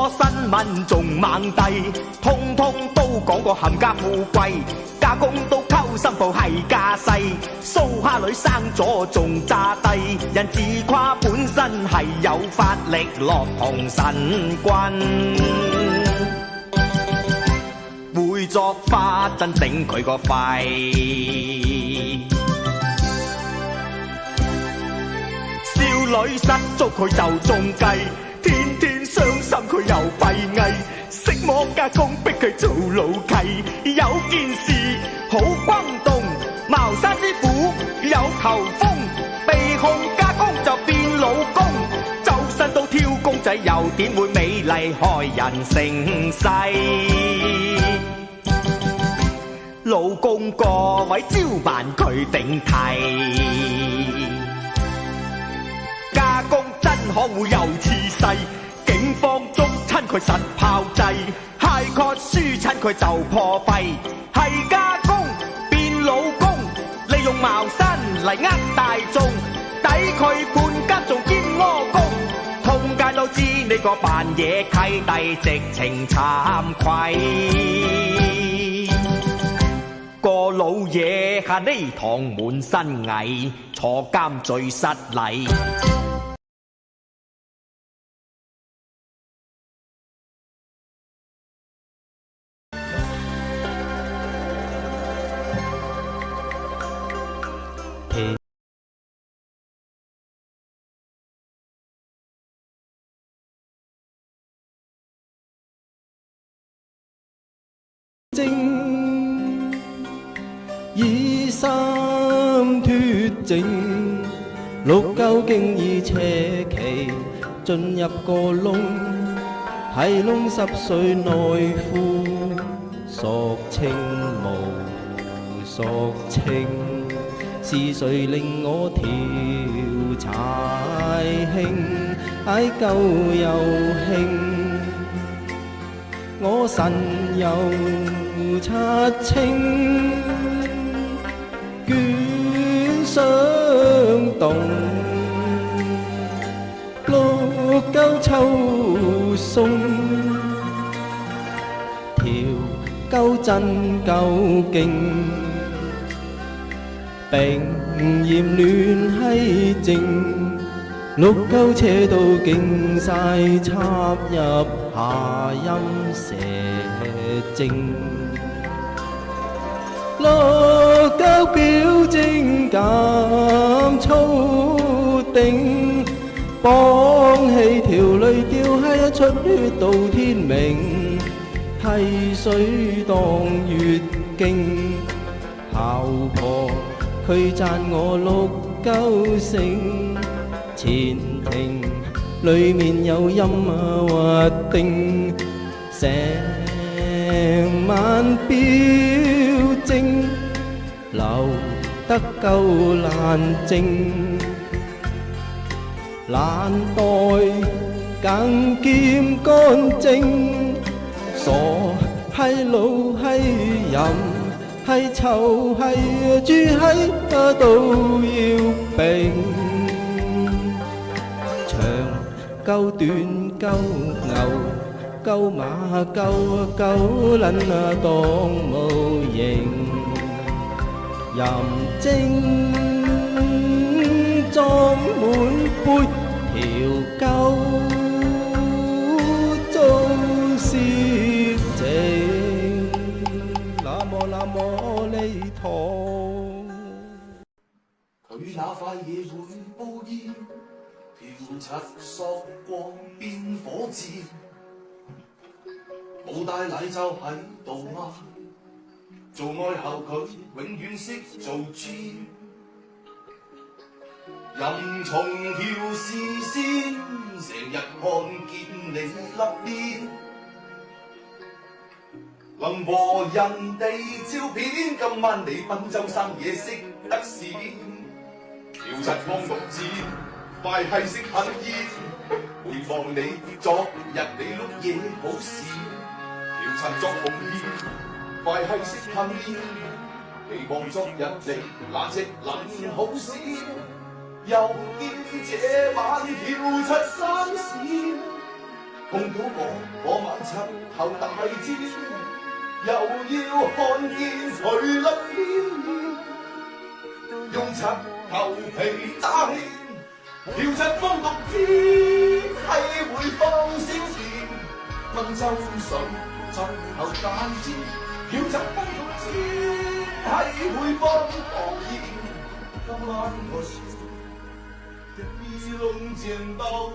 多新聞仲猛遞，通通都講個冚家富貴，家公都溝新抱係家世，蘇蝦女生咗仲炸低，人自誇本身係有法力落同神棍，會作花真頂佢個肺。少女失足佢就中計，天天傷心佢又閉翳，色魔家公逼佢做老契。有件事好轟動，茅山師傅有頭風，被控家公就變老公，周身都挑公仔，又點會美麗害人成世？老公個位招辦佢頂替。家公真可惡又恃勢，警方捉親佢實炮製，High Court輸親佢就破費，係家公變老公，利用茅山嚟呃大眾，抵佢判監仲兼魔功，通街都知你個扮嘢契弟，直情慚愧。個老嘢下呢堂滿身蟻，坐監最失禮。以心脫淨，六舊經已斜期進入個窿，係窿10歲內褲索清無索清，是誰令我調柴興，嗌舊又興，我神又擦清。卷相動，六舊秋送，條舊真夠勁，並嫌亂係靜，六舊車到勁晒，插入下陰蛇精。六舊表徵咁粗定，綁起條淚吊閪，出血到天明，係水當月經，姣婆佢讚我六舊成，前庭裡面有陰核定，成晚標證留得夠難靜，懶袋更見乾淨，傻係老係淫係臭係豬係都要並，長夠短夠牛夠馬夠撚當無形，淫精裝滿杯，條舊做事情。南無彌陀。佢那塊嘢會煲煙，跳漆索光變火箭，冇帶禮就喺度嗌，做愛後佢永遠識做 G， 任從條視線，成日看見你甩邊，能和人哋照片，今晚你賓州生嘢識得閃，條柒光獨佔，快係識噴煙，回望你昨日你碌嘢好事。調查作奉獻，快係識噴煙，期望昨日你那隻撚好事，又見這晚跳出三線，痛估我晚餐後大戰，又要看見誰立面，用柒頭皮打氣，條柒風獨知係會放閃電，溫州水盡後大戰，條柒風獨知係會放火焰，今晚我笑，一龍剪刀。